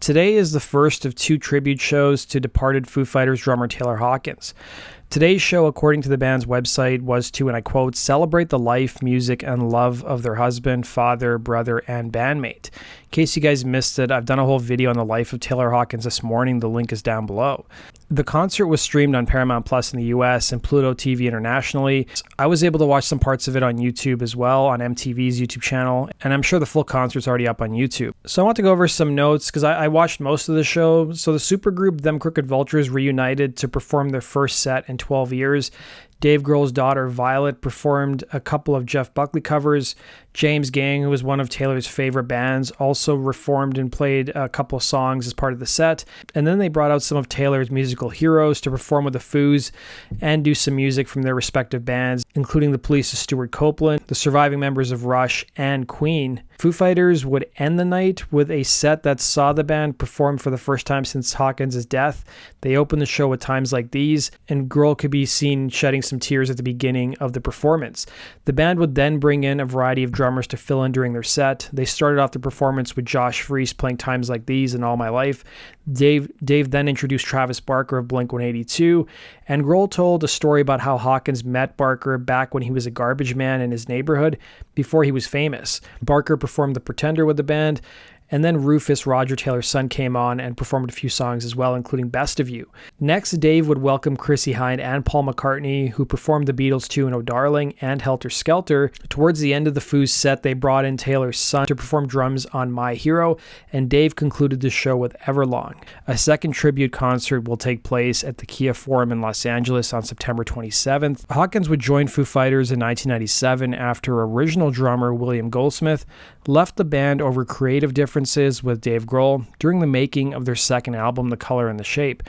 Today is the first of 2 tribute shows to departed Foo Fighters drummer Taylor Hawkins. Today's show, according to the band's website, was to, and I quote, celebrate the life, music, and love of their husband, father, brother, and bandmate. In case you guys missed it, I've done a whole video on the life of Taylor Hawkins this morning. The link is down below. The concert was streamed on Paramount Plus in the US and Pluto TV internationally. I was able to watch some parts of it on YouTube as well, on MTV's YouTube channel, and I'm sure the full concert's already up on YouTube. So I want to go over some notes because I watched most of the show. So the supergroup Them Crooked Vultures reunited to perform their first set in 12 years. Dave Grohl's daughter Violet performed a couple of Jeff Buckley covers. James Gang, who was one of Taylor's favorite bands, also reformed and played a couple of songs as part of the set. And then they brought out some of Taylor's musical heroes to perform with the Foos and do some music from their respective bands, including the Police's Stuart Copeland, the surviving members of Rush, and Queen. Foo Fighters would end the night with a set that saw the band perform for the first time since Hawkins' death. They opened the show with Times Like These, and Grohl could be seen shedding some tears at the beginning of the performance. The band would then bring in a variety of drummers to fill in during their set. They started off the performance with Josh Freese playing Times Like These and All My Life. Dave then introduced Travis Barker of Blink-182, and Grohl told a story about how Hawkins met Barker back when he was a garbage man in his neighborhood before he was famous. Barker performed The Pretender with the band, and then Rufus, Roger Taylor's son, came on and performed a few songs as well, including Best of You. Next, Dave would welcome Chrissie Hynde and Paul McCartney, who performed the Beatles' tune Oh Darling and Helter Skelter. Towards the end of the Foos set, they brought in Taylor's son to perform drums on My Hero, and Dave concluded the show with Everlong. A second tribute concert will take place at the Kia Forum in Los Angeles on September 27th. Hawkins would join Foo Fighters in 1997 after original drummer William Goldsmith left the band over creative differences with Dave Grohl during the making of their second album, The Color and the Shape.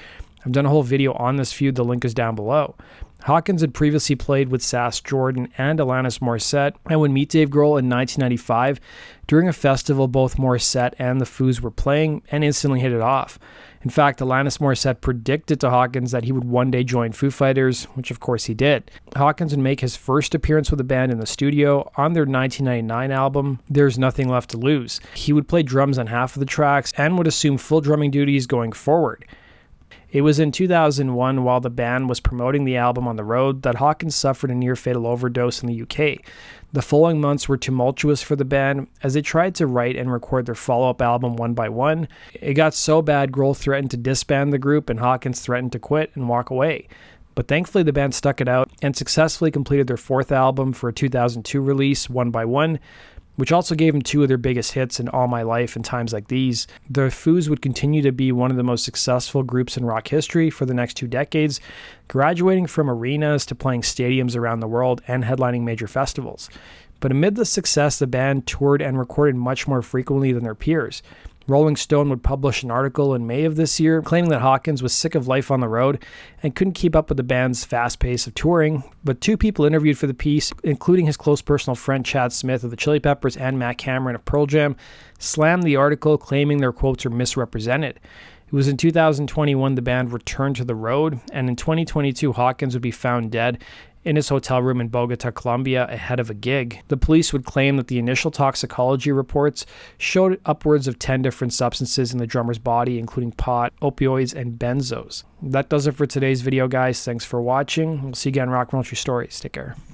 I've done a whole video on this feud, the link is down below. Hawkins had previously played with Sass Jordan and Alanis Morissette and would meet Dave Grohl in 1995 during a festival both Morissette and the Foos were playing and instantly hit it off. In fact, Alanis Morissette predicted to Hawkins that he would one day join Foo Fighters, which of course he did. Hawkins would make his first appearance with the band in the studio on their 1999 album, There's Nothing Left to Lose. He would play drums on half of the tracks and would assume full drumming duties going forward. It was in 2001, while the band was promoting the album on the road, that Hawkins suffered a near-fatal overdose in the UK. The following months were tumultuous for the band as they tried to write and record their follow-up album one by one. It got so bad, Grohl threatened to disband the group and Hawkins threatened to quit and walk away. But thankfully the band stuck it out and successfully completed their 4th album for a 2002 release, One by One, which also gave them 2 of their biggest hits in All My Life and Times Like These. The Foos would continue to be one of the most successful groups in rock history for the next 2 decades, graduating from arenas to playing stadiums around the world and headlining major festivals. But amid the success, the band toured and recorded much more frequently than their peers. Rolling Stone would publish an article in May of this year claiming that Hawkins was sick of life on the road and couldn't keep up with the band's fast pace of touring, but 2 people interviewed for the piece, including his close personal friend Chad Smith of the Chili Peppers and Matt Cameron of Pearl Jam, slammed the article claiming their quotes are misrepresented. It was in 2021 the band returned to the road, and in 2022 Hawkins would be found dead in his hotel room in Bogota, Colombia, ahead of a gig. The police would claim that the initial toxicology reports showed upwards of 10 different substances in the drummer's body, including pot, opioids, and benzos. That does it for today's video, guys. Thanks for watching. We'll see you again on Rock and Roll True Stories. Take care.